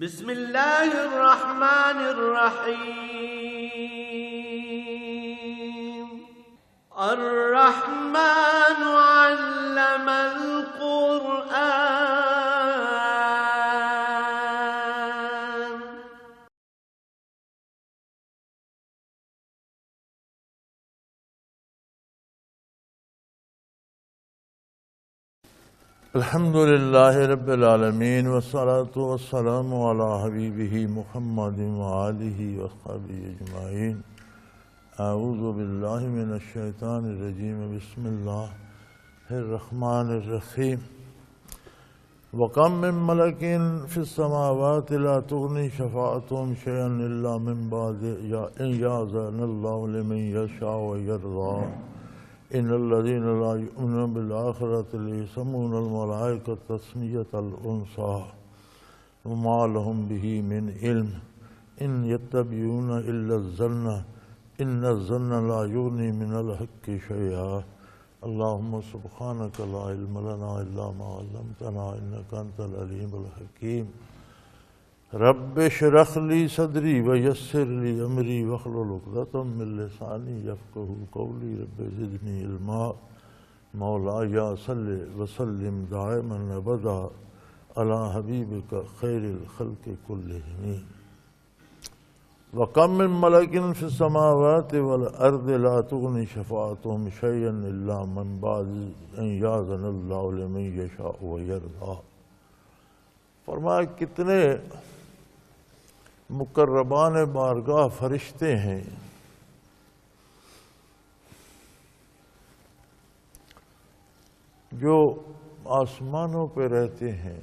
بسم اللہ الرحمن الرحیم الرحمن علم القرآن الحمد للہ رب العالمین والصلاة والسلام علی حبیبہ محمد وآلہ وصحبہ اجمعین. اعوذ باللہ من الشیطان الرجیم. بسم اللہ الرحمن الرحیم. وَكَم مِّن مَلَكٍ فِي السَّمَاوَاتِ لَا تُغْنِي شَفَاعَتُهُمْ شَيْئًا إِلَّا مِن بَعْدِ أَن يَأْذَنَ اللَّهُ لِمَن يَشَاءُ وَيَرْضَىٰ. إن الذين لا يؤمنون بالآخرة ليسمون الملائكة تسمية الأنثى وما لهم به من علم إن يتبعون إلا الظن إن الظن لا يغني من الحق شيئا. اللهم سبحانك لا علم لنا إلا ما علمتنا إنك أنت العليم الحكيم. رب اشرح لي صدري ويسر لي امري واحلل عقدة من لساني يفقهوا قولي. رب زدني علما. مولاي صل وسلم دائما ابدا على حبيبك خير الخلق كلهم. وكم من ملك في السماوات والارض لا تغني شفاعتهم شيئا الا من بعد ان يأذن الله لمن يشاء ويرضى. فرمایا کتنے مقربان بارگاہ فرشتے ہیں جو آسمانوں پہ رہتے ہیں،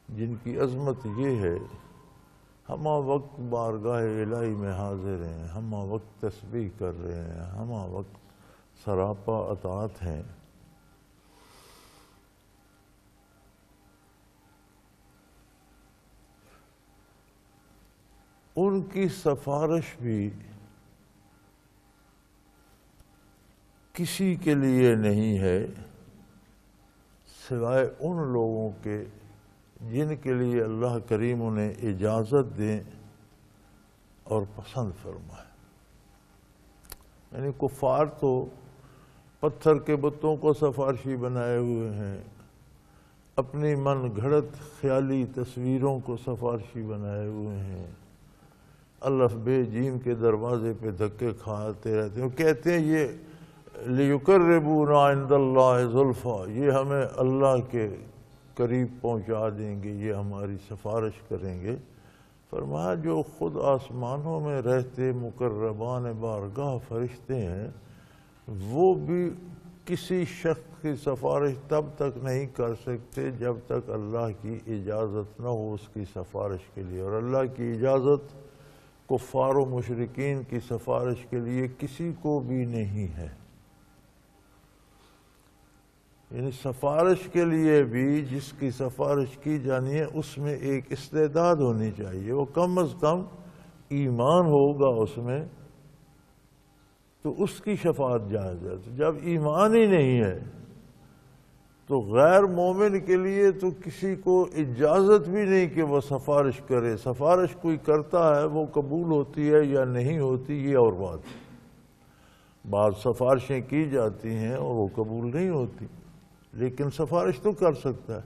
جن کی عظمت یہ ہے ہمہ وقت بارگاہ الہی میں حاضر ہیں، ہمہ وقت تسبیح کر رہے ہیں، ہمہ وقت سراپا اطاعت ہیں. ان کی سفارش بھی کسی کے لیے نہیں ہے سوائے ان لوگوں کے جن کے لیے اللہ کریم انہیں اجازت دیں اور پسند فرمائے. یعنی کفار تو پتھر کے بتوں کو سفارشی بنائے ہوئے ہیں، اپنی من گھڑت خیالی تصویروں کو سفارشی بنائے ہوئے ہیں، الف بے جیم کے دروازے پہ دھکے کھاتے رہتے ہیں. وہ کہتے ہیں یہ لِيُقَرِّبُونَا عِندَ اللَّهِ زُلْفَىٰ، یہ ہمیں اللہ کے قریب پہنچا دیں گے، یہ ہماری سفارش کریں گے. فرمایا جو خود آسمانوں میں رہتے مقربان بارگاہ فرشتے ہیں وہ بھی کسی شخص کی سفارش تب تک نہیں کر سکتے جب تک اللہ کی اجازت نہ ہو اس کی سفارش کے لیے. اور اللہ کی اجازت کفار و مشرکین کی سفارش کے لیے کسی کو بھی نہیں ہے. یعنی سفارش کے لیے بھی جس کی سفارش کی جانی ہے اس میں ایک استعداد ہونی چاہیے، وہ کم از کم ایمان ہوگا اس میں تو اس کی شفاعت جائز ہے. جب ایمان ہی نہیں ہے تو غیر مومن کے لیے تو کسی کو اجازت بھی نہیں کہ وہ سفارش کرے. سفارش کوئی کرتا ہے وہ قبول ہوتی ہے یا نہیں ہوتی یہ اور بات. بعض سفارشیں کی جاتی ہیں اور وہ قبول نہیں ہوتی، لیکن سفارش تو کر سکتا ہے.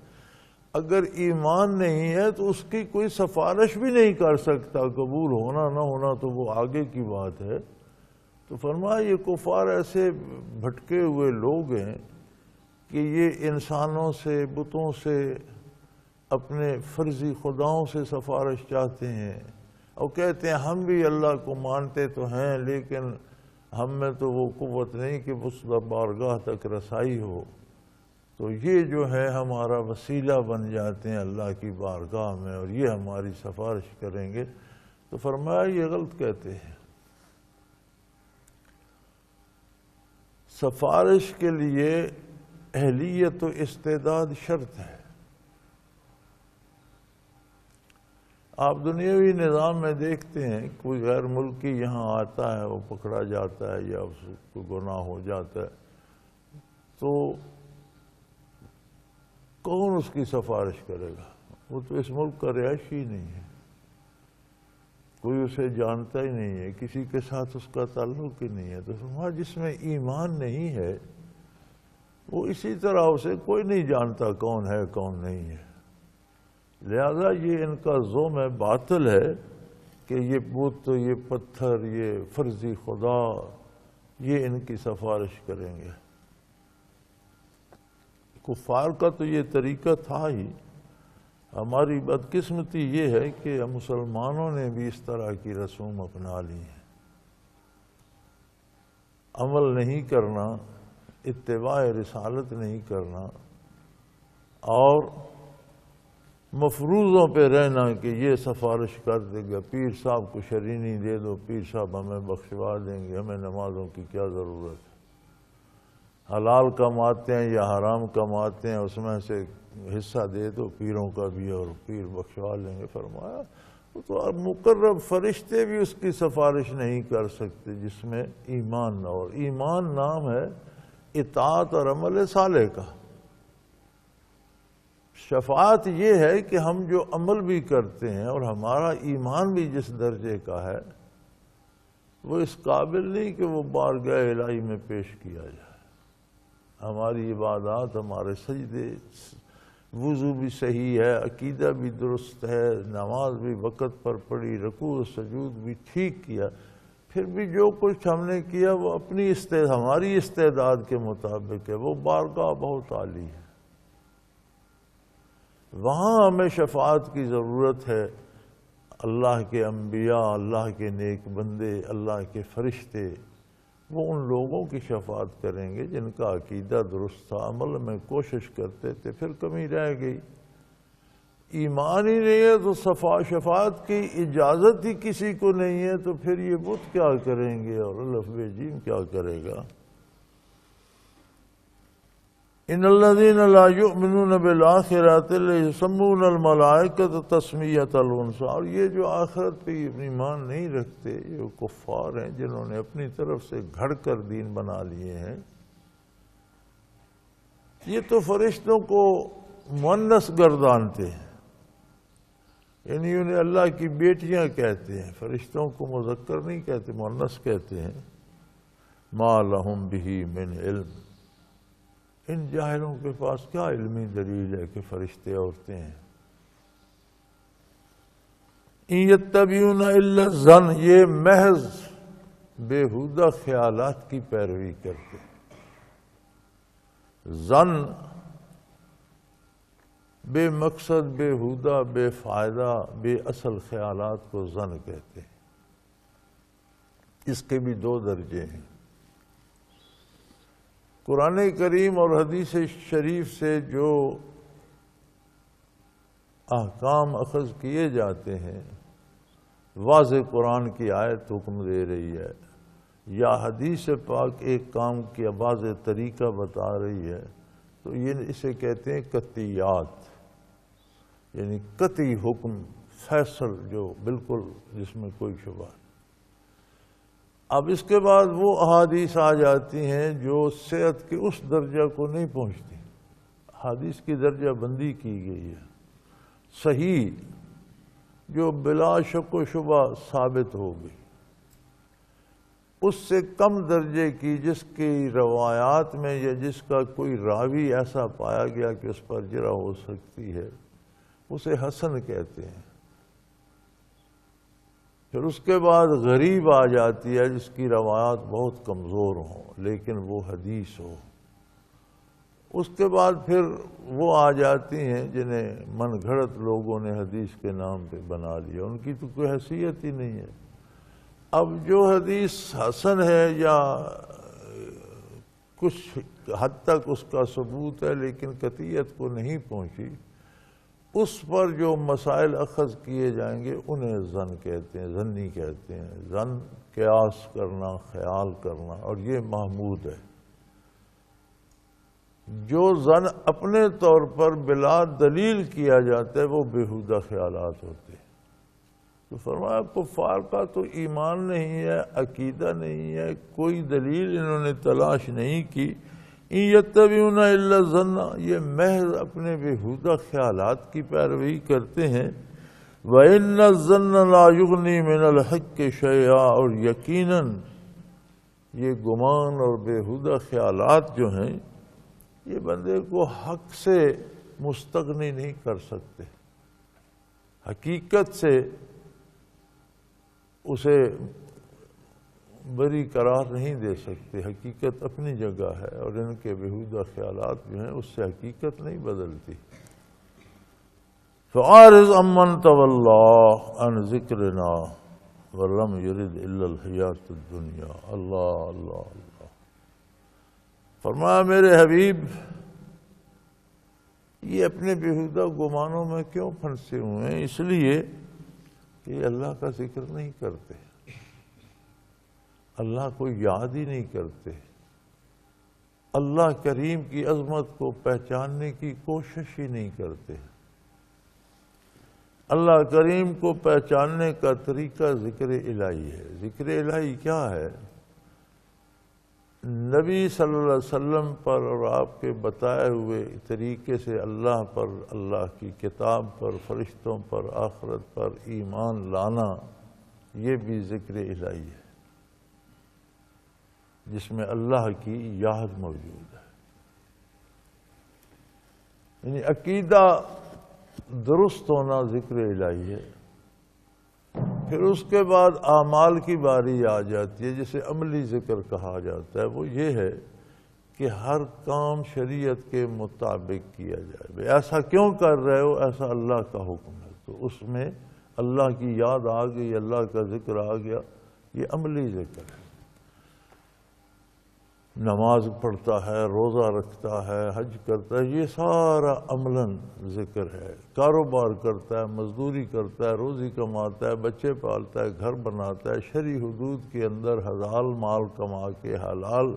اگر ایمان نہیں ہے تو اس کی کوئی سفارش بھی نہیں کر سکتا. قبول ہونا نہ ہونا تو وہ آگے کی بات ہے. تو فرمایا یہ کفار ایسے بھٹکے ہوئے لوگ ہیں کہ یہ انسانوں سے، بتوں سے، اپنے فرضی خداؤں سے سفارش چاہتے ہیں اور کہتے ہیں ہم بھی اللہ کو مانتے تو ہیں لیکن ہم میں تو وہ قوت نہیں کہ اس بارگاہ تک رسائی ہو. تو یہ جو ہے ہمارا وسیلہ بن جاتے ہیں اللہ کی بارگاہ میں اور یہ ہماری سفارش کریں گے. تو فرمایا یہ غلط کہتے ہیں. سفارش کے لیے اہلیت و استعداد شرط ہے. آپ دنیاوی نظام میں دیکھتے ہیں کوئی غیر ملکی یہاں آتا ہے وہ پکڑا جاتا ہے یا اس کو گناہ ہو جاتا ہے تو کون اس کی سفارش کرے گا؟ وہ تو اس ملک کا رہائشی ہی نہیں ہے، کوئی اسے جانتا ہی نہیں ہے، کسی کے ساتھ اس کا تعلق ہی نہیں ہے۔ تو فرمایا جس میں ایمان نہیں ہے وہ اسی طرح اسے کوئی نہیں جانتا کون ہے کون نہیں ہے۔ لہذا یہ ان کا زعم باطل ہے کہ یہ بت، یہ پتھر، یہ فرضی خدا یہ ان کی سفارش کریں گے۔ کفار کا تو یہ طریقہ تھا ہی، ہماری بدقسمتی یہ ہے کہ مسلمانوں نے بھی اس طرح کی رسوم اپنا لی ہے۔ عمل نہیں کرنا، اتباع رسالت نہیں کرنا، اور مفروضوں پہ رہنا کہ یہ سفارش کر دے گا، پیر صاحب کو شرینی دے دو، پیر صاحب ہمیں بخشوا دیں گے، ہمیں نمازوں کی کیا ضرورت ہے، حلال کماتے ہیں یا حرام کماتے ہیں اس میں سے حصہ دے دو پیروں کا بھی اور پیر بخشوا لیں گے۔ فرمایا وہ تو مقرب فرشتے بھی اس کی سفارش نہیں کر سکتے جس میں ایمان نہ ہو۔ ایمان نام ہے اطاعت اور عمل صالح کا۔ شفاعت یہ ہے کہ ہم جو عمل بھی کرتے ہیں اور ہمارا ایمان بھی جس درجے کا ہے وہ اس قابل نہیں کہ وہ بارگاہ الہی میں پیش کیا جائے۔ ہماری عبادات، ہمارے سجدے، وضو بھی صحیح ہے، عقیدہ بھی درست ہے، نماز بھی وقت پر پڑھی، رکوع و سجود بھی ٹھیک کیا، پھر بھی جو کچھ ہم نے کیا وہ اپنی ہماری استعداد کے مطابق ہے، وہ بارگاہ بہت عالی ہے۔ وہاں ہمیں شفاعت کی ضرورت ہے۔ اللہ کے انبیاء، اللہ کے نیک بندے، اللہ کے فرشتے وہ ان لوگوں کی شفاعت کریں گے جن کا عقیدہ درست تھا، عمل میں کوشش کرتے تھے، پھر کمی رہ گئی، ایمان ہی نہیں ہے تو شفاعت کی اجازت ہی کسی کو نہیں ہے، تو پھر یہ بت کیا کریں گے اور الف بے جیم کیا کرے گا؟ ان الذین لا یؤمنون بالآخرۃ یسمون الملائکۃ تسمیۃ الانثی، اور یہ جو آخرت پہ ایمان نہیں رکھتے یہ کفار ہیں جنہوں نے اپنی طرف سے گھڑ کر دین بنا لیے ہیں، یہ تو فرشتوں کو مؤنث گردانتے ہیں، یعنی انہیں اللہ کی بیٹیاں کہتے ہیں، فرشتوں کو مذکر نہیں کہتے، مؤنث کہتے ہیں۔ ما لہم بہ من علم، ان جاہلوں کے پاس کیا علمی دلیل ہے کہ فرشتے عورتیں ہیں؟ ان یتبعون الا الظن، یہ محض بیہودہ خیالات کی پیروی کرتے ہیں۔ ظن بے مقصد، بیہودہ، بے فائدہ، بے اصل خیالات کو ظن کہتے ہیں۔ اس کے بھی دو درجے ہیں۔ قرآن کریم اور حدیث شریف سے جو احکام اخذ کیے جاتے ہیں، واضح قرآن کی آیت حکم دے رہی ہے یا حدیث پاک ایک کام کی واضح طریقہ بتا رہی ہے، تو یہ اسے کہتے ہیں قطعیات، یعنی قطعی حکم، فیصل جو بالکل جس میں کوئی شبہ نہیں۔ اب اس کے بعد وہ احادیث آ جاتی ہیں جو صحت کے اس درجہ کو نہیں پہنچتی، حدیث کی درجہ بندی کی گئی ہے، صحیح جو بلا شک و شبہ ثابت ہو گئی، اس سے کم درجے کی جس کی روایات میں یا جس کا کوئی راوی ایسا پایا گیا کہ اس پر جرح ہو سکتی ہے، اسے حسن کہتے ہیں۔ پھر اس کے بعد غریب آ جاتی ہے جس کی روایات بہت کمزور ہوں لیکن وہ حدیث ہو۔ اس کے بعد پھر وہ آ جاتی ہیں جنہیں من گھڑت لوگوں نے حدیث کے نام پہ بنا لیا، ان کی تو کوئی حیثیت ہی نہیں ہے۔ اب جو حدیث حسن ہے یا کچھ حد تک اس کا ثبوت ہے لیکن قطعیت کو نہیں پہنچی، اس پر جو مسائل اخذ کیے جائیں گے انہیں ظن کہتے ہیں، ظنی کہتے ہیں۔ ظن قیاس کرنا، خیال کرنا، اور یہ محمود ہے۔ جو ظن اپنے طور پر بلا دلیل کیا جاتا ہے وہ بیہودہ خیالات ہوتے ہیں۔ تو فرمایا کفار کا تو ایمان نہیں ہے، عقیدہ نہیں ہے، کوئی دلیل انہوں نے تلاش نہیں کی، ان یتبعون الا الظن، یہ محض اپنے بیہودہ خیالات کی پیروی کرتے ہیں۔ وَإِنَّ الظَّنَّ لَا يُغْنِي مِنَ الْحَقِّ شَيْئًا، اور یقیناً یہ گمان اور بیہودہ خیالات جو ہیں یہ بندے کو حق سے مستغنی نہیں کر سکتے، حقیقت سے اسے بری قرار نہیں دے سکتے۔ حقیقت اپنی جگہ ہے اور ان کے بیہودہ خیالات جو ہیں اس سے حقیقت نہیں بدلتی۔ فَأَعْرِضْ عَمَّنْ تَوَلَّىٰ عَنْ ذِكْرِنَا وَلَمْ يُرِدْ إِلَّا الْحَيَاةَ الدُّنْيَا۔ اللہ اللہ اللہ، فرمایا میرے حبیب یہ اپنے بیہودہ گمانوں میں کیوں پھنسے ہوئے ہیں؟ اس لیے کہ یہ اللہ کا ذکر نہیں کرتے، اللہ کو یاد ہی نہیں کرتے، اللہ کریم کی عظمت کو پہچاننے کی کوشش ہی نہیں کرتے۔ اللہ کریم کو پہچاننے کا طریقہ ذکر الہی ہے۔ ذکر الہی کیا ہے؟ نبی صلی اللہ علیہ وسلم پر اور آپ کے بتائے ہوئے طریقے سے اللہ پر، اللہ کی کتاب پر، فرشتوں پر، آخرت پر ایمان لانا، یہ بھی ذکر الہی ہے جس میں اللہ کی یاد موجود ہے۔ یعنی عقیدہ درست ہونا ذکر الہی ہے۔ پھر اس کے بعد اعمال کی باری آ جاتی ہے جسے عملی ذکر کہا جاتا ہے۔ وہ یہ ہے کہ ہر کام شریعت کے مطابق کیا جائے۔ ایسا کیوں کر رہے ہو؟ ایسا اللہ کا حکم ہے، تو اس میں اللہ کی یاد آ گئی، اللہ کا ذکر آ گیا، یہ عملی ذکر ہے۔ نماز پڑھتا ہے، روزہ رکھتا ہے، حج کرتا ہے، یہ سارا عملاً ذکر ہے۔ کاروبار کرتا ہے، مزدوری کرتا ہے، روزی کماتا ہے، بچے پالتا ہے، گھر بناتا ہے، شرعی حدود کے اندر حلال مال کما کے حلال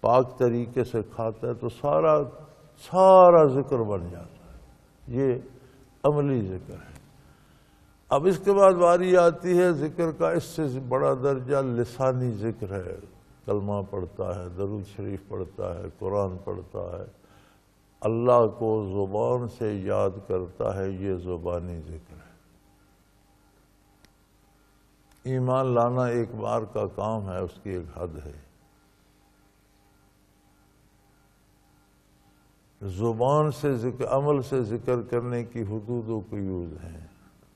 پاک طریقے سے کھاتا ہے، تو سارا ذکر بن جاتا ہے۔ یہ عملی ذکر ہے۔ اب اس کے بعد باری آتی ہے ذکر کا اس سے بڑا درجہ لسانی ذکر ہے۔ کلمہ پڑھتا ہے، درود شریف پڑھتا ہے، قرآن پڑھتا ہے، اللہ کو زبان سے یاد کرتا ہے، یہ زبانی ذکر ہے۔ ایمان لانا ایک بار کا کام ہے، اس کی ایک حد ہے۔ زبان سے ذکر، عمل سے ذکر کرنے کی حدود و قیود ہیں۔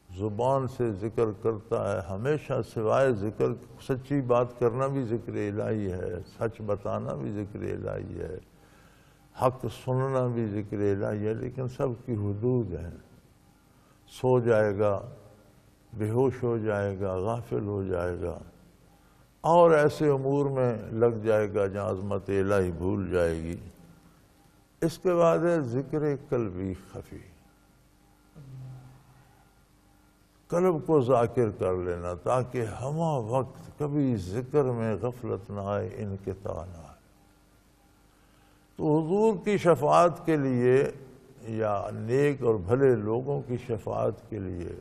زبان سے ذکر کرتا ہے ہمیشہ، سوائے ذکر سچی بات کرنا بھی ذکر الہی ہے، سچ بتانا بھی ذکر الہی ہے، حق سننا بھی ذکر الہی ہے، لیکن سب کی حدود ہیں۔ سو جائے گا، بے ہوش ہو جائے گا، غافل ہو جائے گا، اور ایسے امور میں لگ جائے گا جہاں عظمت الہی بھول جائے گی۔ اس کے بعد ہے ذکر قلبی خفی، قلب کو ذاکر کر لینا تاکہ ہمہ وقت کبھی ذکر میں غفلت نہ آئے، انقطاع نہ آئے۔ تو حضور کی شفاعت کے لیے یا نیک اور بھلے لوگوں کی شفاعت کے لیے،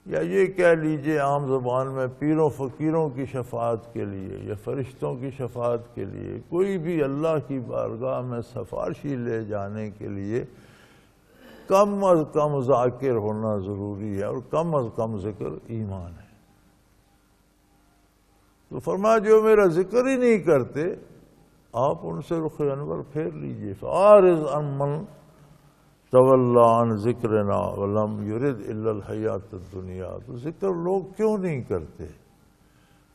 یا یہ کہہ لیجئے عام زبان میں پیروں فقیروں کی شفاعت کے لیے یا فرشتوں کی شفاعت کے لیے، کوئی بھی اللہ کی بارگاہ میں سفارشی لے جانے کے لیے کم از کم ذاکر ہونا ضروری ہے، اور کم از کم ذکر ایمان ہے۔ تو فرمایا جو میرا ذکر ہی نہیں کرتے آپ ان سے رخ انور پھیر لیجئے۔ فَأَعْرِضْ عَمَّنْ تَوَلَّىٰ عَنْ ذِكْرِنَا وَلَمْ يُرِدْ إِلَّا الْحَيَاةَ الدُّنْيَا۔ تو ذکر لوگ کیوں نہیں کرتے؟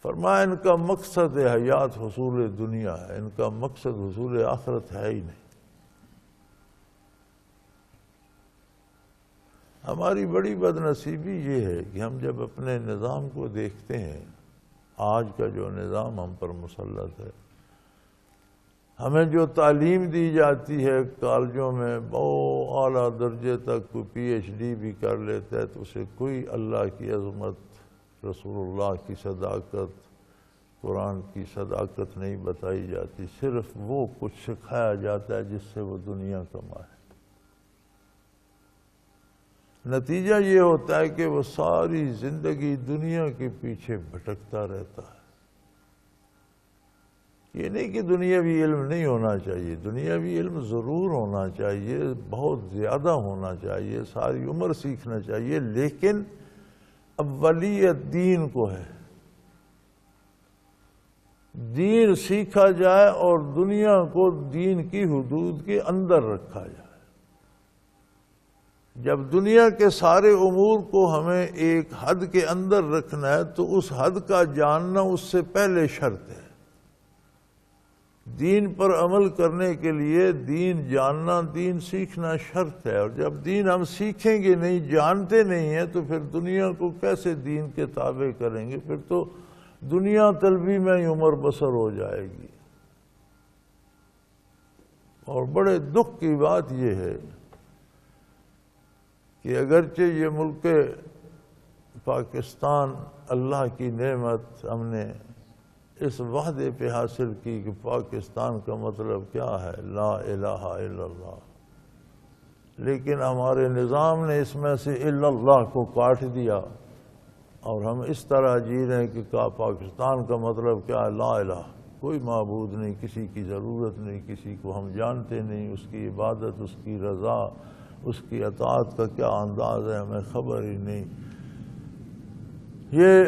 فرمایا ان کا مقصد حیات حصول دنیا ہے، ان کا مقصد حصول آخرت ہے ہی نہیں۔ ہماری بڑی بد نصیبی یہ ہے کہ ہم جب اپنے نظام کو دیکھتے ہیں، آج کا جو نظام ہم پر مسلط ہے، ہمیں جو تعلیم دی جاتی ہے کالجوں میں، بہت اعلیٰ درجے تک کوئی پی ایچ ڈی بھی کر لیتا ہے، تو اسے کوئی اللہ کی عظمت، رسول اللہ کی صداقت، قرآن کی صداقت نہیں بتائی جاتی، صرف وہ کچھ سکھایا جاتا ہے جس سے وہ دنیا کمائے۔ نتیجہ یہ ہوتا ہے کہ وہ ساری زندگی دنیا کے پیچھے بھٹکتا رہتا ہے۔ یہ نہیں کہ دنیاوی علم نہیں ہونا چاہیے، دنیاوی علم ضرور ہونا چاہیے، بہت زیادہ ہونا چاہیے، ساری عمر سیکھنا چاہیے، لیکن اولیت دین کو ہے۔ دین سیکھا جائے اور دنیا کو دین کی حدود کے اندر رکھا جائے۔ جب دنیا کے سارے امور کو ہمیں ایک حد کے اندر رکھنا ہے تو اس حد کا جاننا اس سے پہلے شرط ہے۔ دین پر عمل کرنے کے لیے دین جاننا، دین سیکھنا شرط ہے، اور جب دین ہم سیکھیں گے نہیں، جانتے نہیں ہیں، تو پھر دنیا کو کیسے دین کے تابع کریں گے؟ پھر تو دنیا طلبی میں ہی عمر بسر ہو جائے گی۔ اور بڑے دکھ کی بات یہ ہے کہ اگرچہ یہ ملک پاکستان اللہ کی نعمت ہم نے اس وحدے پہ حاصل کی کہ پاکستان کا مطلب کیا ہے؟ لا الہ الا اللہ، لیکن ہمارے نظام نے اس میں سے الا اللہ کو کاٹ دیا، اور ہم اس طرح جی رہے ہیں کہ پاکستان کا مطلب کیا ہے؟ لا الہ، کوئی معبود نہیں، کسی کی ضرورت نہیں، کسی کو ہم جانتے نہیں، اس کی عبادت، اس کی رضا، اس کی اطاعت کا کیا انداز ہے ہمیں خبر ہی نہیں۔ یہ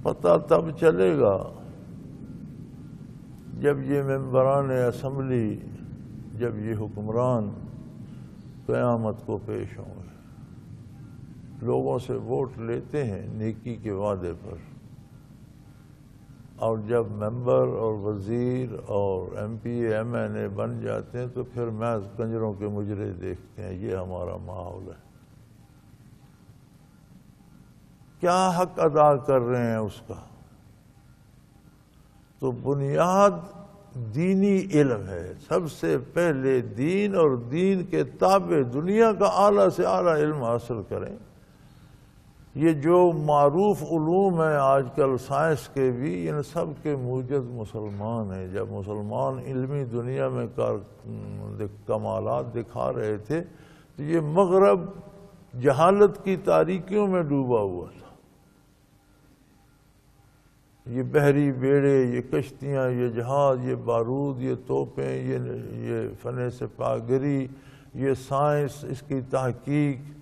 پتہ تب چلے گا جب یہ ممبران اسمبلی، جب یہ حکمران قیامت کو پیش ہوں گے۔ لوگوں سے ووٹ لیتے ہیں نیکی کے وعدے پر، اور جب ممبر اور وزیر اور ایم پی ایم این اے بن جاتے ہیں تو پھر محض کنجروں کے مجرے دیکھتے ہیں۔ یہ ہمارا ماحول ہے۔ کیا حق ادا کر رہے ہیں اس کا؟ تو بنیاد دینی علم ہے، سب سے پہلے دین، اور دین کے تابع دنیا کا اعلیٰ سے اعلیٰ علم حاصل کریں۔ یہ جو معروف علوم ہیں آج کل سائنس کے بھی، ان سب کے موجد مسلمان ہیں۔ جب مسلمان علمی دنیا میں کمالات دکھا رہے تھے تو یہ مغرب جہالت کی تاریکیوں میں ڈوبا ہوا تھا۔ یہ بحری بیڑے، یہ کشتیاں، یہ جہاز، یہ بارود، یہ توپیں، یہ فن سپاہ گری، یہ سائنس، اس کی تحقیق،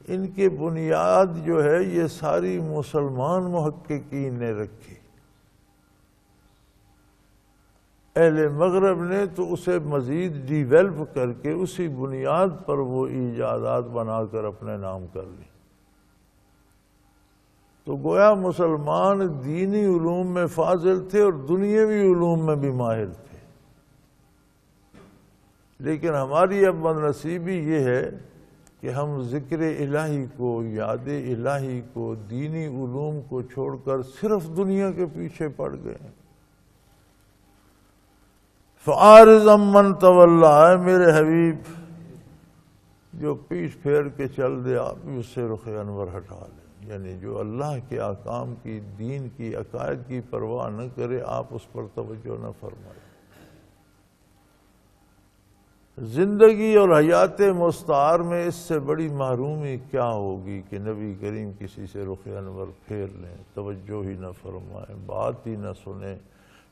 ان کی بنیاد جو ہے یہ ساری مسلمان محققین نے رکھی۔ اہل مغرب نے تو اسے مزید ڈیویلپ کر کے اسی بنیاد پر وہ ایجادات بنا کر اپنے نام کر لی۔ تو گویا مسلمان دینی علوم میں فاضل تھے اور دنیاوی علوم میں بھی ماہر تھے، لیکن ہماری اب بدنصیبی یہ ہے کہ ہم ذکر الہی کو، یاد الہی کو، دینی علوم کو چھوڑ کر صرف دنیا کے پیچھے پڑ گئے ہیں۔ فَأَعْرِضْ عَمَّنْ تَوَلَّىٰ، اے میرے حبیب جو پیٹھ پھیر کے چل دے آپ بھی اس سے رخ انور ہٹا لیں، یعنی جو اللہ کے احکام کی، دین کی، عقائد کی پرواہ نہ کرے آپ اس پر توجہ نہ فرمائیں۔ زندگی اور حیات مستعار میں اس سے بڑی محرومی کیا ہوگی کہ نبی کریم کسی سے رخ انور پھیر لیں، توجہ ہی نہ فرمائیں، بات ہی نہ سنیں،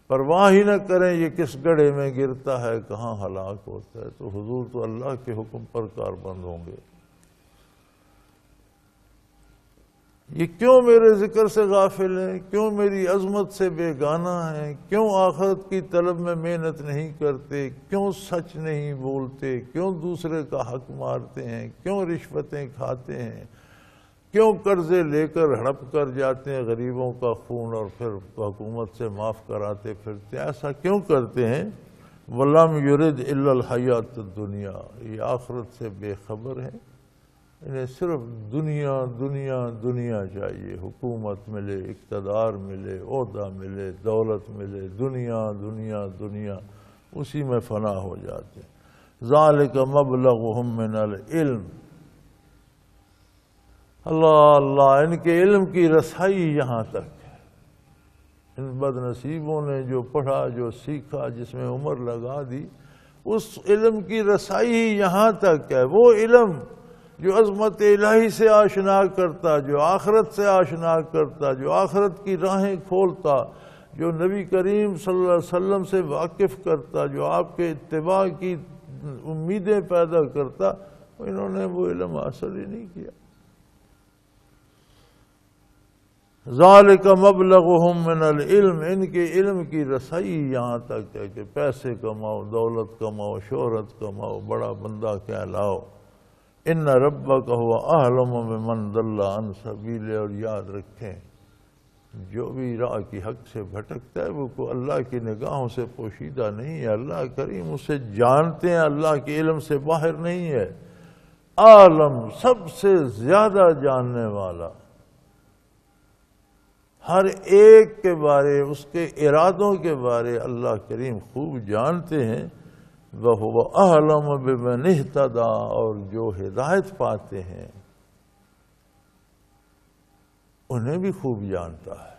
پرواہ ہی نہ کریں یہ کس گڑھے میں گرتا ہے، کہاں ہلاک ہوتا ہے۔ تو حضور تو اللہ کے حکم پر کاربند ہوں گے۔ یہ کیوں میرے ذکر سے غافل ہیں؟ کیوں میری عظمت سے بیگانہ ہیں؟ کیوں آخرت کی طلب میں محنت نہیں کرتے؟ کیوں سچ نہیں بولتے؟ کیوں دوسرے کا حق مارتے ہیں؟ کیوں رشوتیں کھاتے ہیں؟ کیوں قرضے لے کر ہڑپ کر جاتے ہیں غریبوں کا خون اور پھر حکومت سے معاف کراتے پھرتے؟ ایسا کیوں کرتے ہیں؟ وَلَمْ يُرِدْ إِلَّا الْحَيَاةَ الدُّنْيَا، یہ آخرت سے بے خبر ہیں، انہیں صرف دنیا دنیا دنیا چاہیے، حکومت ملے، اقتدار ملے، عہدہ ملے، دولت ملے، دنیا دنیا دنیا، اسی میں فنا ہو جاتے ہیں۔ ذَلِكَ مَبْلَغُهُم مِّنَ الْعِلْمِ، اللہ اللہ، ان کے علم کی رسائی یہاں تک ہے۔ ان بد نصیبوں نے جو پڑھا، جو سیکھا، جس میں عمر لگا دی، اس علم کی رسائی یہاں تک ہے۔ وہ علم جو عظمت الہی سے آشنا کرتا، جو آخرت سے آشنا کرتا، جو آخرت کی راہیں کھولتا، جو نبی کریم صلی اللہ علیہ وسلم سے واقف کرتا، جو آپ کے اتباع کی امیدیں پیدا کرتا، انہوں نے وہ علم حاصل ہی نہیں کیا۔ ذالک مبلغہم من العلم، ان کے علم کی رسائی یہاں تک ہے کہ پیسے کماؤ، دولت کماؤ، شہرت کماؤ، بڑا بندہ کہلاؤ۔ ان ربک هو اعلم بمن ضل عن سبیلہ، اور یاد رکھیں جو بھی راہ کی حق سے بھٹکتا ہے وہ کو اللہ کی نگاہوں سے پوشیدہ نہیں ہے، اللہ کریم اسے جانتے ہیں، اللہ کے علم سے باہر نہیں ہے۔ عالم، سب سے زیادہ جاننے والا، ہر ایک کے بارے، اس کے ارادوں کے بارے اللہ کریم خوب جانتے ہیں۔ وَهُوَ أَعْلَمُ بِمَنِ اهْتَدَىٰ، اور جو ہدایت پاتے ہیں انہیں بھی خوب جانتا ہے،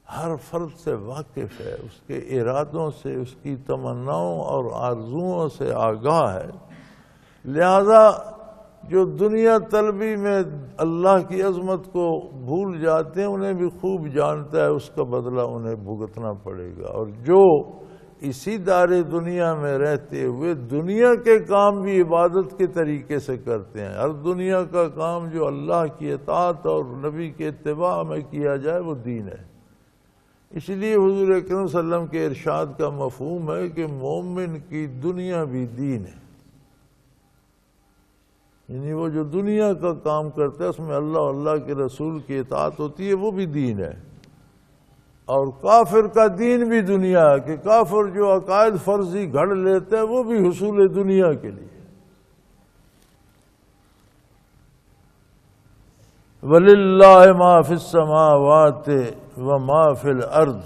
ہر فرد سے واقف ہے، اس کے ارادوں سے، اس کی تمناؤں اور آرزوؤں سے آگاہ ہے۔ لہذا جو دنیا طلبی میں اللہ کی عظمت کو بھول جاتے ہیں انہیں بھی خوب جانتا ہے، اس کا بدلہ انہیں بھگتنا پڑے گا۔ اور جو اسی دار دنیا میں رہتے ہوئے دنیا کے کام بھی عبادت کے طریقے سے کرتے ہیں، ہر دنیا کا کام جو اللہ کی اطاعت اور نبی کے اتباع میں کیا جائے وہ دین ہے۔ اس لیے حضور اکرم صلی اللہ علیہ وسلم کے ارشاد کا مفہوم ہے کہ مومن کی دنیا بھی دین ہے، یعنی وہ جو دنیا کا کام کرتا ہے اس میں اللہ اور اللہ کے رسول کی اطاعت ہوتی ہے، وہ بھی دین ہے۔ اور کافر کا دین بھی دنیا ہے، کہ کافر جو عقائد فرضی گھڑ لیتا ہے وہ بھی حصول دنیا کے لیے۔ وَلِلَّهِ مَا فِي السَّمَاوَاتِ وَمَا فِي الْأَرْضِ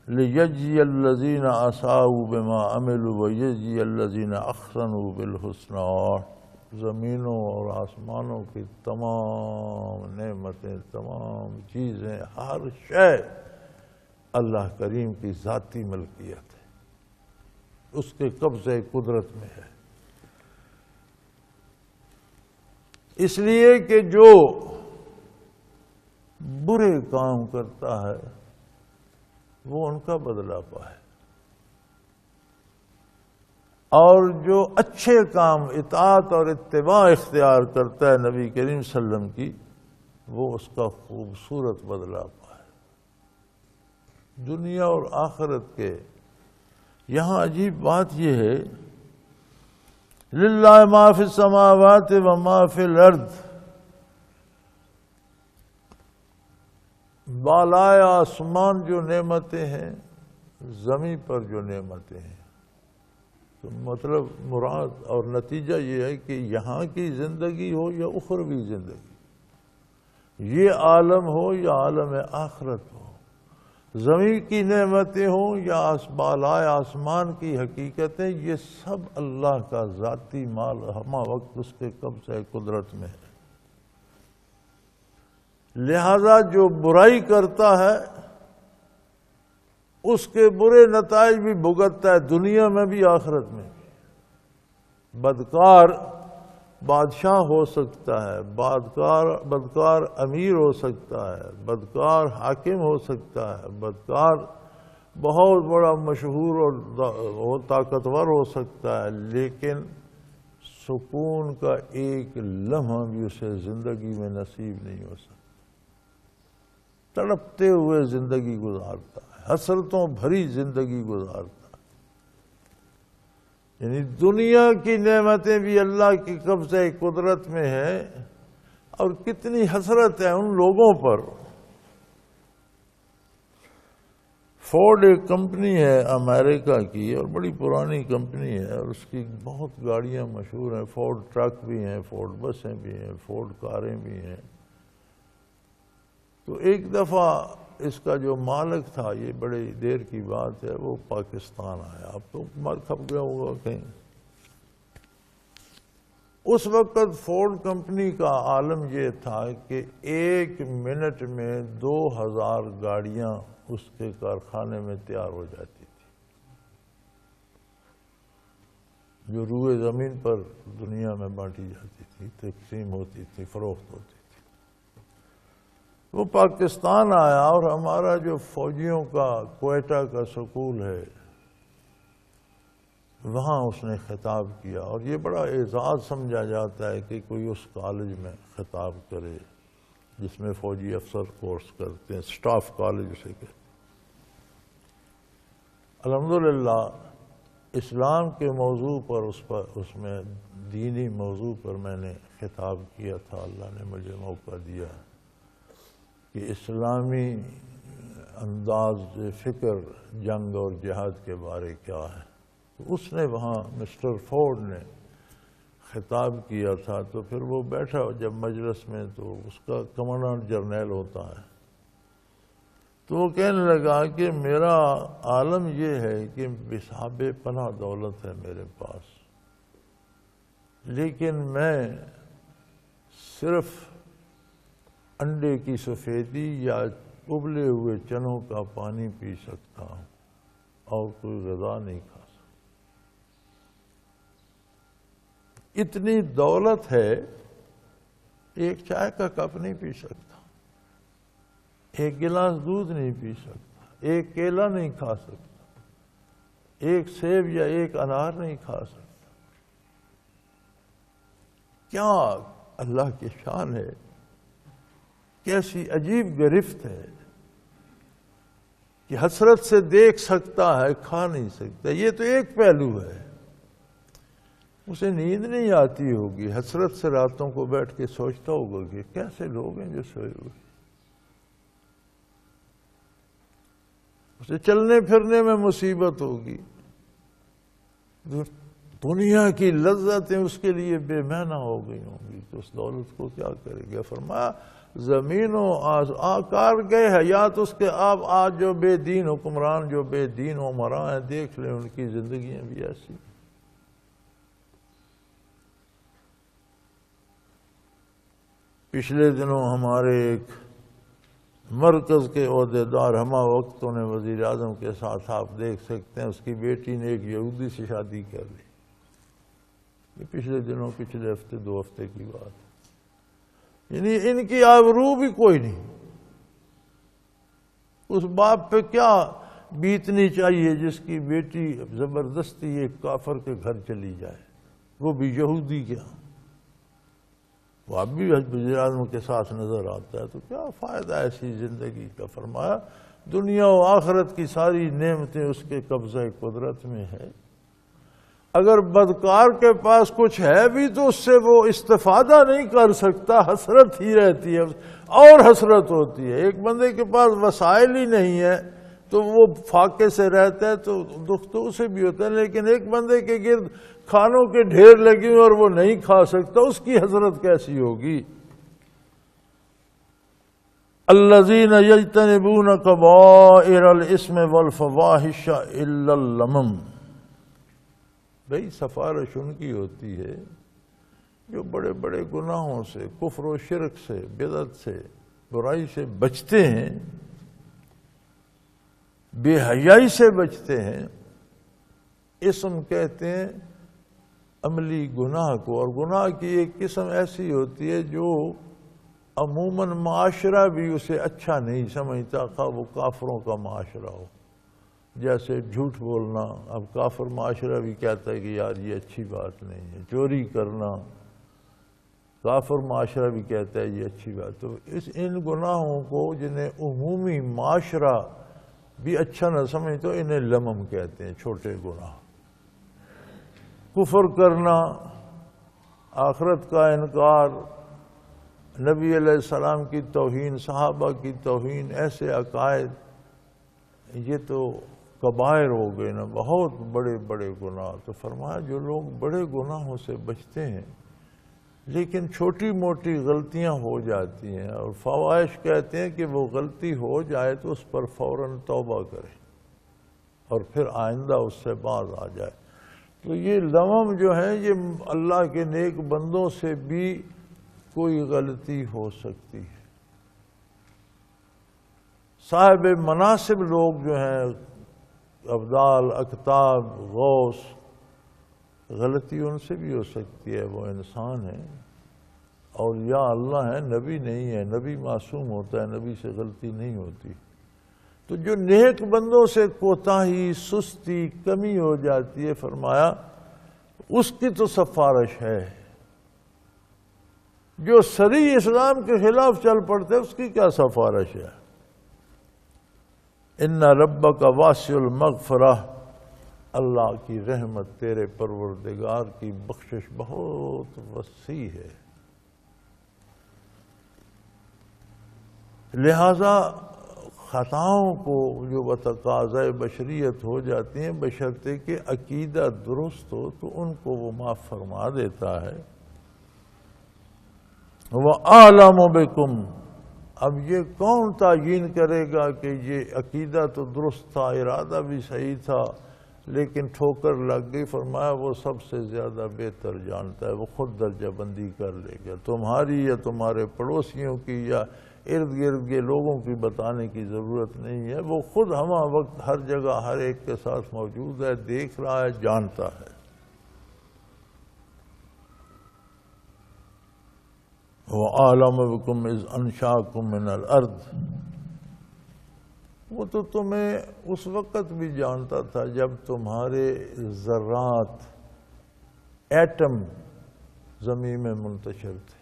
لِيَجْزِيَ الَّذِينَ أَسَاءُوا بِمَا عَمِلُوا وَيَجْزِيَ الَّذِينَ أَحْسَنُوا بِالْحُسْنَى۔ زمینوں اور آسمانوں کی تمام نعمتیں، تمام چیزیں، ہر شے اللہ کریم کی ذاتی ملکیت ہے، اس کے قبضے قدرت میں ہے۔ اس لیے کہ جو برے کام کرتا ہے وہ ان کا بدلہ پائے، اور جو اچھے کام، اطاعت اور اتباع اختیار کرتا ہے نبی کریم صلی اللہ علیہ وسلم کی، وہ اس کا خوبصورت بدلہ پائے دنیا اور آخرت کے۔ یہاں عجیب بات یہ ہے، للہ ما فی السماوات وما فی الارض، بالائے آسمان جو نعمتیں ہیں، زمین پر جو نعمتیں ہیں، تو مطلب مراد اور نتیجہ یہ ہے کہ یہاں کی زندگی ہو یا اخروی زندگی، یہ عالم ہو یا عالم آخرت ہو، زمین کی نعمتیں ہوں یا بالائے آسمان کی حقیقتیں، یہ سب اللہ کا ذاتی مال ہمہ وقت اس کے قبضہ قدرت میں ہے۔ لہذا جو برائی کرتا ہے اس کے برے نتائج بھی بھگتتا ہے، دنیا میں بھی آخرت میں بھی۔ بدکار بادشاہ ہو سکتا ہے، بدکار امیر ہو سکتا ہے، بدکار حاکم ہو سکتا ہے، بدکار بہت بڑا مشہور اور طاقتور ہو سکتا ہے، لیکن سکون کا ایک لمحہ بھی اسے زندگی میں نصیب نہیں ہو سکتا، تڑپتے ہوئے زندگی گزارتا ہے، حسرتوں بھری زندگی گزارتا ہے۔ یعنی دنیا کی نعمتیں بھی اللہ کی قبضہ قدرت میں ہے، اور کتنی حسرت ہے ان لوگوں پر۔ فورڈ ایک کمپنی ہے امریکہ کی، اور بڑی پرانی کمپنی ہے، اور اس کی بہت گاڑیاں مشہور ہیں، فورڈ ٹرک بھی ہیں، فورڈ بسیں بھی ہیں، فورڈ کاریں بھی ہیں۔ تو ایک دفعہ اس کا جو مالک تھا، یہ بڑی دیر کی بات ہے، وہ پاکستان آیا، اب تو مر کھپ گیا ہوگا کہیں۔ اس وقت فورڈ کمپنی کا عالم یہ تھا کہ 1 منٹ میں 2000 گاڑیاں اس کے کارخانے میں تیار ہو جاتی تھی، جو روئے زمین پر دنیا میں بانٹی جاتی تھی، تقسیم ہوتی تھی، فروخت ہوتی تھی۔ وہ پاکستان آیا اور ہمارا جو فوجیوں کا کوئٹہ کا سکول ہے وہاں اس نے خطاب کیا، اور یہ بڑا اعزاز سمجھا جاتا ہے کہ کوئی اس کالج میں خطاب کرے جس میں فوجی افسر کورس کرتے ہیں، سٹاف کالج اسے کہتے ہیں۔ الحمدللہ اسلام کے موضوع پر اس میں دینی موضوع پر میں نے خطاب کیا تھا، اللہ نے مجھے موقع دیا کہ اسلامی انداز فکر جنگ اور جہاد کے بارے کیا ہے۔ تو اس نے وہاں مسٹر فورڈ نے خطاب کیا تھا، تو پھر وہ بیٹھا جب مجلس میں تو اس کا کمانڈنٹ جرنیل ہوتا ہے، تو وہ کہنے لگا کہ میرا عالم یہ ہے کہ بسحاب پناہ دولت ہے میرے پاس، لیکن میں صرف انڈے کی سفیدی یا ابلے ہوئے چنوں کا پانی پی سکتا ہوں اور کوئی غذا نہیں کھا سکتا۔ اتنی دولت ہے، ایک چائے کا کپ نہیں پی سکتا، ایک گلاس دودھ نہیں پی سکتا، ایک کیلا نہیں کھا سکتا، ایک سیب یا ایک انار نہیں کھا سکتا۔ کیا اللہ کی شان ہے، کیسی عجیب گرفت ہے کہ حسرت سے دیکھ سکتا ہے، کھا نہیں سکتا۔ یہ تو ایک پہلو ہے، اسے نیند نہیں آتی ہوگی، حسرت سے راتوں کو بیٹھ کے سوچتا ہوگا کہ کیسے لوگ ہیں جو سوئے ہوئے، اسے چلنے پھرنے میں مصیبت ہوگی، دنیا کی لذتیں اس کے لیے بے معنی ہو گئی ہوں گی، تو اس دولت کو کیا کرے گا؟ فرمایا زمین و آکار گئے حیات اس کے اب آج جو بے دین حکمران، جو بے دین عمراء ہیں، دیکھ لیں ان کی زندگیاں بھی ایسی۔ پچھلے دنوں ہمارے ایک مرکز کے عہدیدار ہمہ وقت نے وزیر اعظم کے ساتھ، آپ دیکھ سکتے ہیں، اس کی بیٹی نے ایک یہودی سے شادی کر لی۔ یہ پچھلے دنوں، پچھلے ہفتے 2 ہفتے کی بات ہے۔ یعنی ان کی آبرو بھی کوئی نہیں۔ اس باپ پہ کیا بیتنی چاہیے جس کی بیٹی زبردستی ایک کافر کے گھر چلی جائے، وہ بھی یہودی کیا؟ وہ اب بھی وزیر اعظم کے ساتھ نظر آتا ہے، تو کیا فائدہ ایسی زندگی کا؟ فرمایا دنیا و آخرت کی ساری نعمتیں اس کے قبضہ قدرت میں ہے۔ اگر بدکار کے پاس کچھ ہے بھی تو اس سے وہ استفادہ نہیں کر سکتا، حسرت ہی رہتی ہے اور حسرت ہوتی ہے۔ ایک بندے کے پاس وسائل ہی نہیں ہے تو وہ فاقے سے رہتا ہے تو دکھ تو اسے بھی ہوتا ہے، لیکن ایک بندے کے گرد کھانوں کے ڈھیر لگے اور وہ نہیں کھا سکتا، اس کی حسرت کیسی ہوگی؟ الذین یجتنبون کبائر الاسم والفواحش الا اللمم۔ بھئی سفارش ان کی ہوتی ہے جو بڑے بڑے گناہوں سے، کفر و شرک سے، بدعت سے، برائی سے بچتے ہیں، بے حیائی سے بچتے ہیں۔ اسم کہتے ہیں عملی گناہ کو، اور گناہ کی ایک قسم ایسی ہوتی ہے جو عموماً معاشرہ بھی اسے اچھا نہیں سمجھتا، خواہ وہ کافروں کا معاشرہ ہو۔ جیسے جھوٹ بولنا، اب کافر معاشرہ بھی کہتا ہے کہ یار یہ اچھی بات نہیں ہے۔ چوری کرنا، کافر معاشرہ بھی کہتا ہے یہ اچھی بات۔ تو ان گناہوں کو جنہیں عمومی معاشرہ بھی اچھا نہ سمجھتا، انہیں لمم کہتے ہیں، چھوٹے گناہ۔ کفر کرنا، آخرت کا انکار، نبی علیہ السلام کی توہین، صحابہ کی توہین، ایسے عقائد، یہ تو کبائر ہو گئے نا، بہت بڑے بڑے گناہ۔ تو فرمایا جو لوگ بڑے گناہوں سے بچتے ہیں لیکن چھوٹی موٹی غلطیاں ہو جاتی ہیں، اور فواحش کہتے ہیں کہ وہ غلطی ہو جائے تو اس پر فوراً توبہ کرے اور پھر آئندہ اس سے باز آ جائے۔ تو یہ لمم جو ہے، یہ اللہ کے نیک بندوں سے بھی کوئی غلطی ہو سکتی ہے۔ صاحب مناصب لوگ جو ہیں، ابدال، اقطاب، غوث، غلطی ان سے بھی ہو سکتی ہے، وہ انسان ہیں۔ اولیاء اللہ ہیں، نبی نہیں ہے، نبی معصوم ہوتا ہے، نبی سے غلطی نہیں ہوتی۔ تو جو نیک بندوں سے کوتاہی، سستی، کمی ہو جاتی ہے، فرمایا اس کی تو سفارش ہے۔ جو صریح اسلام کے خلاف چل پڑتے اس کی کیا سفارش ہے؟ ان ربک واسع المغفرہ، اللہ کی رحمت، تیرے پروردگار کی بخشش بہت وسیع ہے۔ لہذا خطاؤں کو جو بتقاضۂ بشریت ہو جاتی ہیں، بشرطے کہ عقیدہ درست ہو تو ان کو وہ معاف فرما دیتا ہے۔ وَأَعْلَمُ بِكُمْ، اب یہ کون تعیین کرے گا کہ یہ عقیدہ تو درست تھا، ارادہ بھی صحیح تھا، لیکن ٹھوکر لگ گئی؟ فرمایا وہ سب سے زیادہ بہتر جانتا ہے، وہ خود درجہ بندی کر لے گا۔ تمہاری یا تمہارے پڑوسیوں کی یا ارد گرد کے لوگوں کی بتانے کی ضرورت نہیں ہے، وہ خود ہمہ وقت ہر جگہ ہر ایک کے ساتھ موجود ہے، دیکھ رہا ہے، جانتا ہے۔ وَأَعْلَمُ بِكُمْ إِذْ أَنشَأَكُم مِّنَ الْأَرْضِ، وہ تو تمہیں اس وقت بھی جانتا تھا جب تمہارے ذرات، ایٹم زمین میں منتشر تھے،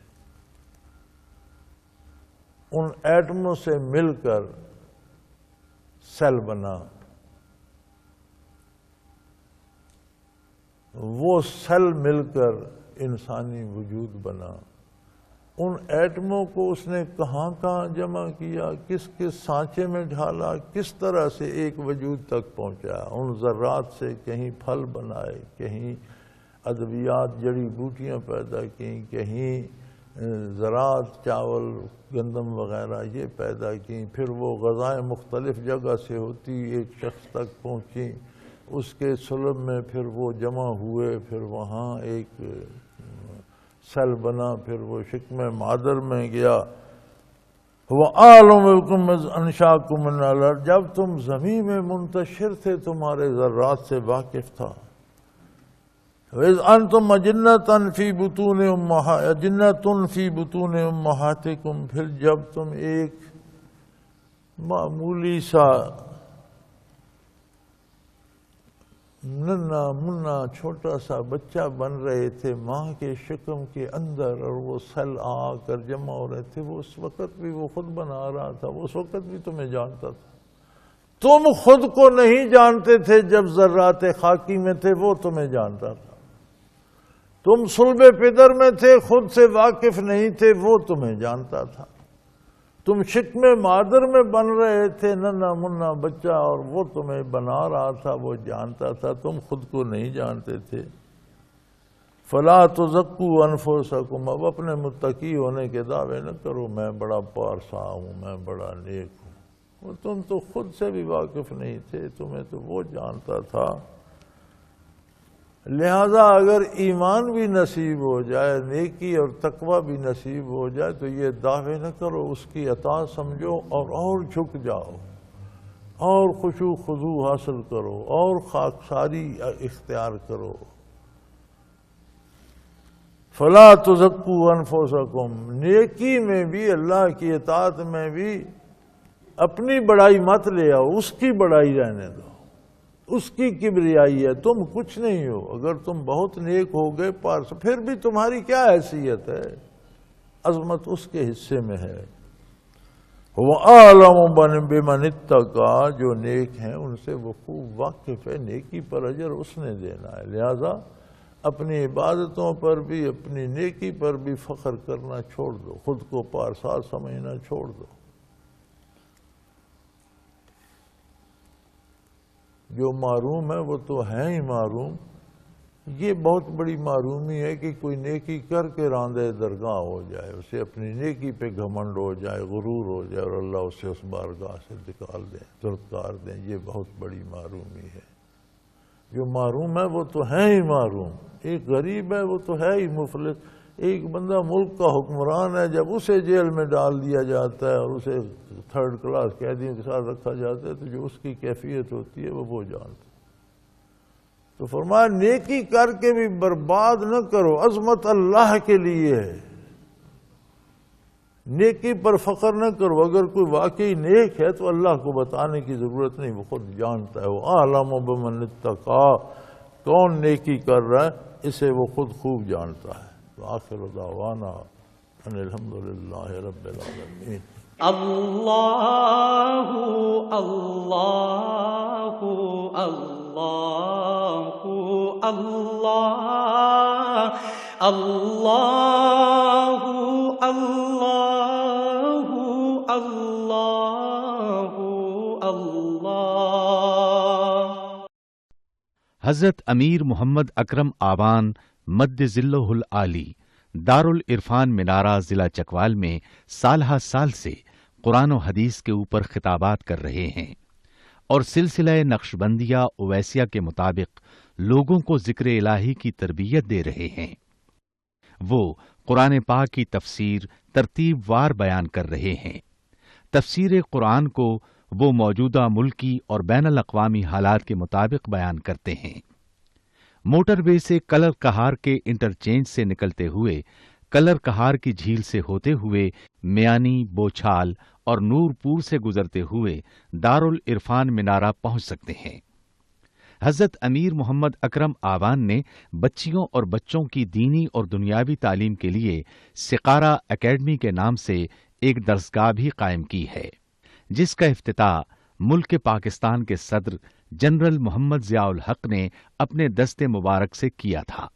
ان ایٹموں سے مل کر سیل بنا، وہ سیل مل کر انسانی وجود بنا۔ ان ایٹموں کو اس نے کہاں کہاں جمع کیا، کس کس سانچے میں ڈھالا، کس طرح سے ایک وجود تک پہنچایا۔ ان ذرات سے کہیں پھل بنائے، کہیں ادویات، جڑی بوٹیاں پیدا کیں، کہیں زراعت، چاول، گندم وغیرہ یہ پیدا کیں، پھر وہ غذائیں مختلف جگہ سے ہوتی ایک شخص تک پہنچیں، اس کے صلب میں پھر وہ جمع ہوئے، پھر وہاں ایک سیل بنا، پھر وہ شکم مادر میں گیا۔ وَأَعْلَمُ بِكُمْ إِذْ أَنشَأَكُم مِّنَ الْأَرْضِ، جب تم زمین میں منتشر تھے تمہارے ذرات سے واقف تھا۔ وَإِذْ أَنْتُمْ أَجِنَّةٌ فِي بُطُونِ أُمَّهَاتِكُمْ، پھر جب تم ایک معمولی سا ننا منا چھوٹا سا بچہ بن رہے تھے ماں کے شکم کے اندر، اور وہ سیل آ کر جمع ہو رہے تھے، وہ اس وقت بھی وہ خود بنا رہا تھا، وہ اس وقت بھی تمہیں جانتا تھا۔ تم خود کو نہیں جانتے تھے جب ذرات خاکی میں تھے، وہ تمہیں جانتا تھا۔ تم صلب پدر میں تھے، خود سے واقف نہیں تھے، وہ تمہیں جانتا تھا۔ تم شکم مادر میں بن رہے تھے، ننا منا بچہ، اور وہ تمہیں بنا رہا تھا، وہ جانتا تھا، تم خود کو نہیں جانتے تھے۔ فَلَا تُزَكُّوا أَنفُسَكُمْ، اب اپنے متقی ہونے کے دعوے نہ کرو، میں بڑا پارسا ہوں، میں بڑا نیک ہوں۔ وہ تم تو خود سے بھی واقف نہیں تھے، تمہیں تو وہ جانتا تھا۔ لہذا اگر ایمان بھی نصیب ہو جائے، نیکی اور تقوی بھی نصیب ہو جائے، تو یہ دعوے نہ کرو، اس کی اطاعت سمجھو اور جھک جاؤ، اور خشوع خضوع حاصل کرو، اور خاکساری اختیار کرو۔ فَلَا تُزَكُّوا أَنفُسَكُمْ، نیکی میں بھی، اللہ کی اطاعت میں بھی اپنی بڑائی مت لے آؤ، اس کی بڑائی رہنے دو، اس کی کبریائی ہے، تم کچھ نہیں ہو۔ اگر تم بہت نیک ہو گئے پارس، پھر بھی تمہاری کیا حیثیت ہے؟ عظمت اس کے حصے میں ہے۔ وَأَعْلَمُ بِمَنِ اتَّقَىٰ، جو نیک ہیں ان سے وہ خوب واقف ہے، نیکی پر اجر اس نے دینا ہے۔ لہذا اپنی عبادتوں پر بھی، اپنی نیکی پر بھی فخر کرنا چھوڑ دو، خود کو پارسا سمجھنا چھوڑ دو۔ جو معروم ہے وہ تو ہے ہی معروم۔ یہ بہت بڑی معرومی ہے کہ کوئی نیکی کر کے راندے درگاہ ہو جائے، اسے اپنی نیکی پہ گھمنڈ ہو جائے، غرور ہو جائے، اور اللہ اسے اس بارگاہ سے نکال دیں، دردکار دیں، یہ بہت بڑی معرومی ہے۔ جو معروم ہے وہ تو ہے ہی معروم۔ ایک غریب ہے وہ تو ہے ہی مفلس۔ ایک بندہ ملک کا حکمران ہے، جب اسے جیل میں ڈال دیا جاتا ہے اور اسے تھرڈ کلاس قیدیوں کے ساتھ رکھا جاتا ہے، تو جو اس کی کیفیت ہوتی ہے وہ جانتا ہے۔ تو فرمایا نیکی کر کے بھی برباد نہ کرو، عظمت اللہ کے لیے ہے، نیکی پر فخر نہ کرو، اگر کوئی واقعی نیک ہے تو اللہ کو بتانے کی ضرورت نہیں، وہ خود جانتا ہے، وہ اعلم بمن اتقی، کون نیکی کر رہا ہے اسے وہ خود خوب جانتا ہے۔ آخر دعوانا ان الحمدللہ رب العالمین۔ اللہ اللہ اللہ اللہ اللہ اللہ اللہ اللہ۔ حضرت امیر محمد اکرم آوان مد ذلہ العالی دارالعرفان منارہ ضلع چکوال میں سالہ سال سے قرآن و حدیث کے اوپر خطابات کر رہے ہیں اور سلسلہ نقشبندیہ اویسیہ کے مطابق لوگوں کو ذکر الہی کی تربیت دے رہے ہیں۔ وہ قرآن پاک کی تفسیر ترتیب وار بیان کر رہے ہیں۔ تفسیر قرآن کو وہ موجودہ ملکی اور بین الاقوامی حالات کے مطابق بیان کرتے ہیں۔ موٹر وے سے کلر کہار کے انٹرچینج سے نکلتے ہوئے کلر کہار کی جھیل سے ہوتے ہوئے میانی، بوچھال اور نورپور سے گزرتے ہوئے دارالعرفان منارہ پہنچ سکتے ہیں۔ حضرت امیر محمد اکرم آوان نے بچیوں اور بچوں کی دینی اور دنیاوی تعلیم کے لیے سقارہ اکیڈمی کے نام سے ایک درسگاہ بھی قائم کی ہے، جس کا افتتاح ملک پاکستان کے صدر جنرل محمد ضیاء الحق نے اپنے دست مبارک سے کیا تھا۔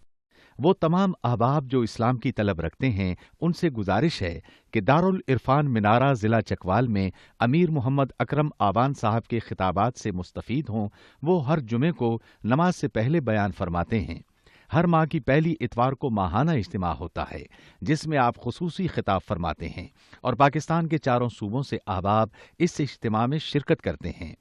وہ تمام احباب جو اسلام کی طلب رکھتے ہیں ان سے گزارش ہے کہ دارالعرفان منارہ ضلع چکوال میں امیر محمد اکرم آوان صاحب کے خطابات سے مستفید ہوں۔ وہ ہر جمعے کو نماز سے پہلے بیان فرماتے ہیں۔ ہر ماہ کی پہلی اتوار کو ماہانہ اجتماع ہوتا ہے جس میں آپ خصوصی خطاب فرماتے ہیں اور پاکستان کے چاروں صوبوں سے احباب اس اجتماع میں شرکت کرتے ہیں۔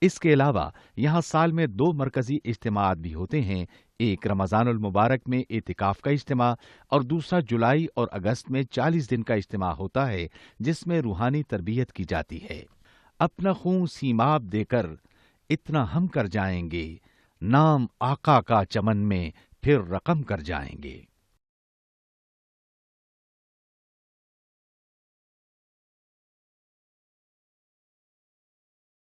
اس کے علاوہ یہاں سال میں 2 مرکزی اجتماعات بھی ہوتے ہیں، ایک رمضان المبارک میں اعتکاف کا اجتماع اور دوسرا جولائی اور اگست میں 40 دن کا اجتماع ہوتا ہے جس میں روحانی تربیت کی جاتی ہے۔ اپنا خون سیماب دے کر اتنا ہم کر جائیں گے، نام آقا کا چمن میں پھر رقم کر جائیں گے۔